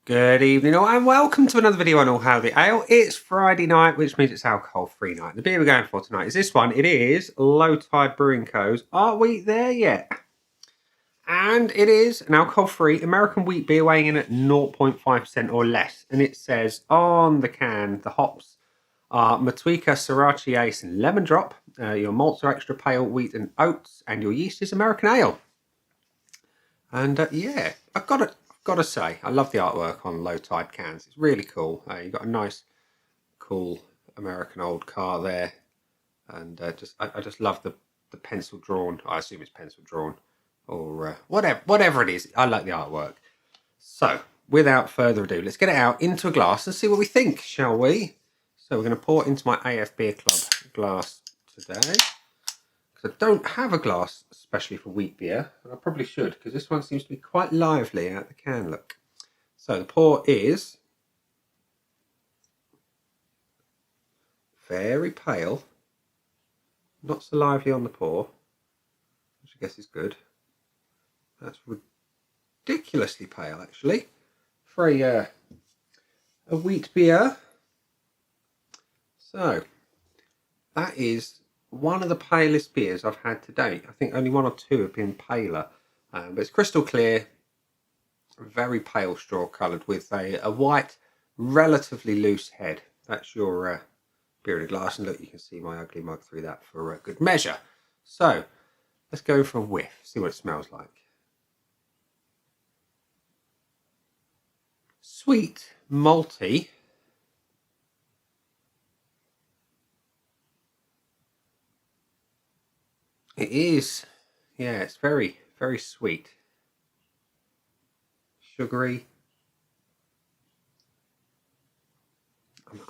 Good evening all and welcome to another video on All Hail the Ale. It's Friday night, which means it's alcohol-free night. The beer we're going for tonight is this one. It is Lowtide Brewing Co.'s Are We There Yet? And it is an alcohol-free American wheat beer weighing in at 0.5% or less. And it says on the can, the hops are Matuika, Sriracha Ace and Lemon Drop. Your malts are extra pale wheat and oats. And your yeast is American Ale. And yeah, I've got to say, I love the artwork on Lowtide cans. It's really cool. You've got a nice, cool American old car there, and I just love the pencil drawn. I assume it's pencil drawn, or whatever it is. I like the artwork. So, without further ado, let's get it out into a glass and see what we think, shall we? So we're going to pour it into my AF Beer Club glass today. I don't have a glass especially for wheat beer, and I probably should because this one seems to be quite lively out the can, look. So the pour is very pale, not so lively on the pour, which I guess is good. That's ridiculously pale actually for a wheat beer. So that is one of the palest beers I've had to date. I think only one or two have been paler, but it's crystal clear, very pale straw coloured with a white, relatively loose head. That's your beer in a glass, and look, you can see my ugly mug through that for good measure. So let's go for a whiff, see what it smells like. Sweet, malty. It is, yeah, it's very, very sweet. Sugary.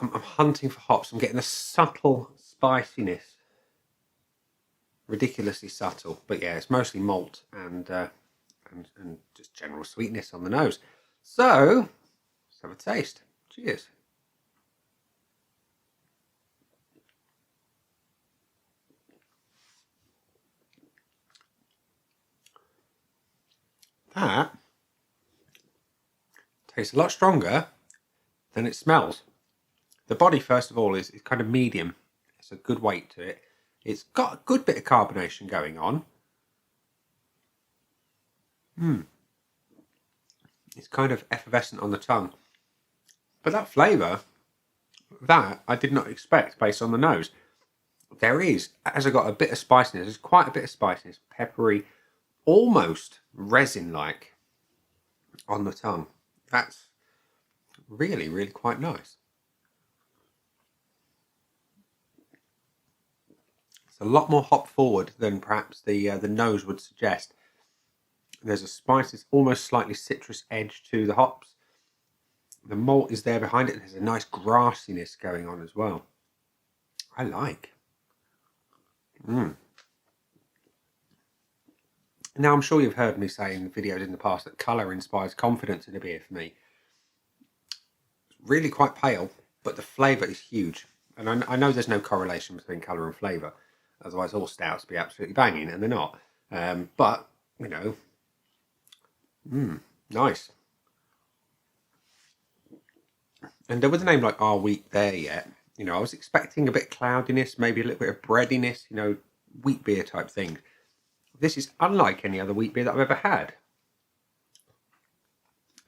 I'm hunting for hops. I'm getting a subtle spiciness. Ridiculously subtle, but yeah, it's mostly malt and just general sweetness on the nose. So, let's have a taste. Cheers. That tastes a lot stronger than it smells. The body, first of all, is kind of medium. It's a good weight to it. It's got a good bit of carbonation going on. It's kind of effervescent on the tongue. But that flavour, that I did not expect based on the nose. There is, as I got a bit of spiciness, there's quite a bit of spiciness, peppery, almost resin-like on the tongue. That's really, really quite nice. It's a lot more hop forward than perhaps the nose would suggest. There's a spice, it's almost slightly citrus edge to the hops. The malt is there behind it. There's a nice grassiness going on as well. I like. Now, I'm sure you've heard me say in videos in the past that colour inspires confidence in a beer for me. It's really quite pale, but the flavour is huge. And I know there's no correlation between colour and flavour. Otherwise, all stouts would be absolutely banging, and they're not. But, you know, nice. And with a name like Are We There Yet? You know, I was expecting a bit of cloudiness, maybe a little bit of breadiness, you know, wheat beer type thing. This is unlike any other wheat beer that I've ever had.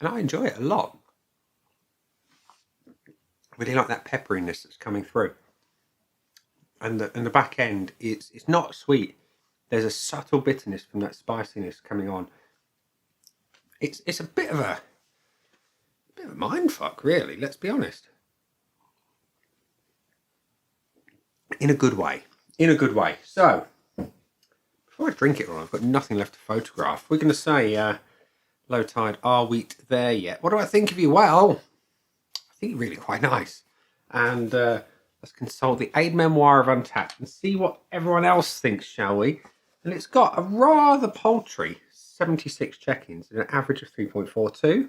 And I enjoy it a lot. Really like that pepperiness that's coming through. And the back end, it's not sweet. There's a subtle bitterness from that spiciness coming on. It's a bit of a mindfuck, really, let's be honest. In a good way. In a good way. So, before I drink it all, I've got nothing left to photograph. We're going to say, Lowtide, are we there yet? What do I think of you? Well, I think you're really quite nice. And let's consult the Aid Memoir of Untapped and see what everyone else thinks, shall we? And it's got a rather paltry 76 check-ins and an average of 3.42.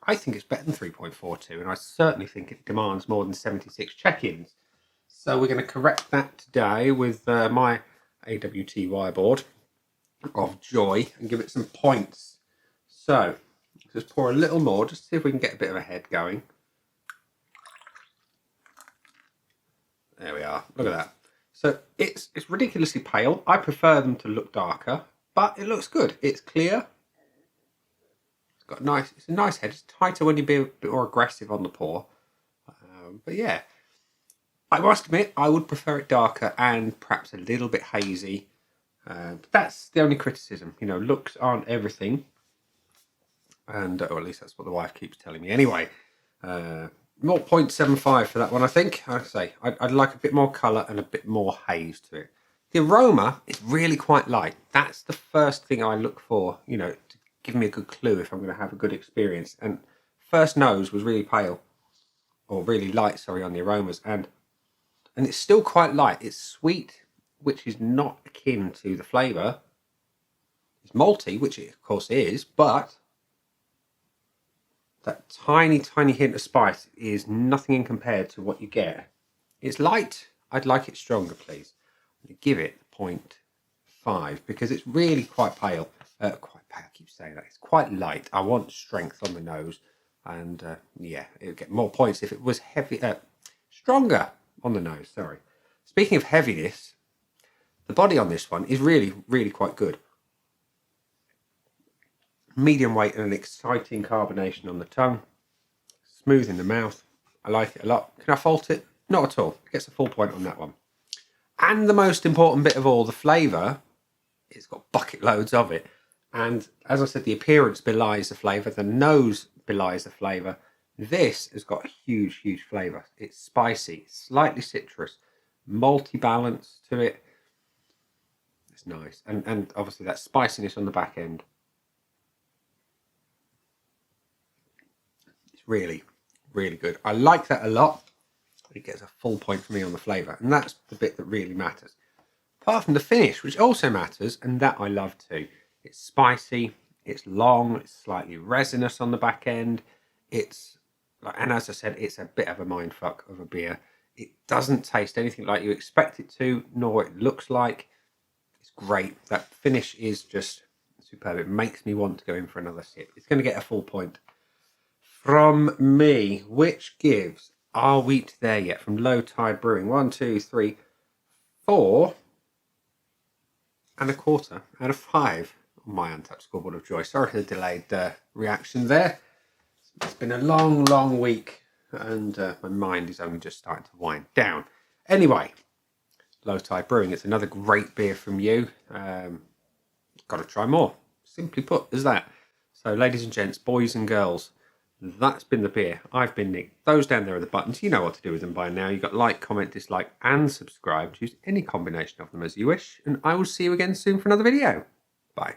I think it's better than 3.42, and I certainly think it demands more than 76 check-ins. So we're going to correct that today with my AWTY board of joy and give it some points. So Just pour a little more, just to see if we can get a bit of a head going. There we are. Look at that. So it's ridiculously pale. I prefer them to look darker, but it looks good. It's clear. It's a nice head. It's tighter when you be a bit more aggressive on the pour. But yeah, I must admit I would prefer it darker and perhaps a little bit hazy. But that's the only criticism. You know, looks aren't everything. And or at least that's what the wife keeps telling me. Anyway, 0.75 for that one, I think. Like I say, I'd like a bit more colour and a bit more haze to it. The aroma is really quite light. That's the first thing I look for, you know, to give me a good clue if I'm going to have a good experience. And first nose was really pale, or really light, sorry, on the aromas. And it's still quite light. It's sweet, which is not akin to the flavour. It's malty, which it of course is, but that tiny, tiny hint of spice is nothing in compared to what you get. It's light. I'd like it stronger, please. I'm going to give it 0.5 because it's really quite pale. Quite pale, I keep saying that. It's quite light. I want strength on the nose. And yeah, it would get more points if it was heavy, stronger on the nose, sorry. Speaking of heaviness, the body on this one is really, really quite good. Medium weight and an exciting carbonation on the tongue. Smooth in the mouth. I like it a lot. Can I fault it? Not at all. It gets a full point on that one. And the most important bit of all, the flavour. It's got bucket loads of it. And as I said, the appearance belies the flavour. The nose belies the flavour. This has got a huge, huge flavour. It's spicy, slightly citrus, malty balance to it. It's nice. And obviously that spiciness on the back end. Really, really good. I like that a lot. It gets a full point for me on the flavour, and that's the bit that really matters. Apart from the finish, which also matters, and that I love too. It's spicy, it's long, it's slightly resinous on the back end. It's like, and as I said, it's a bit of a mindfuck of a beer. It doesn't taste anything like you expect it to, nor it looks like. It's great. That finish is just superb. It makes me want to go in for another sip. It's going to get a full point from me, which gives Are We There Yet from Lowtide Brewing 1, 2, 3, 4 and a quarter out of 5 on my Untapped scoreboard of joy. Sorry for the delayed reaction there. It's been a long, long week, and my mind is only just starting to wind down. Anyway, Lowtide Brewing, it's another great beer from you. Got to try more. Simply put, is that. So, ladies and gents, boys and girls, that's been the beer. I've been Nick. Those down there are the buttons. You know what to do with them by now. You've got like, comment, dislike, and subscribe. Choose any combination of them as you wish. And I will see you again soon for another video. Bye.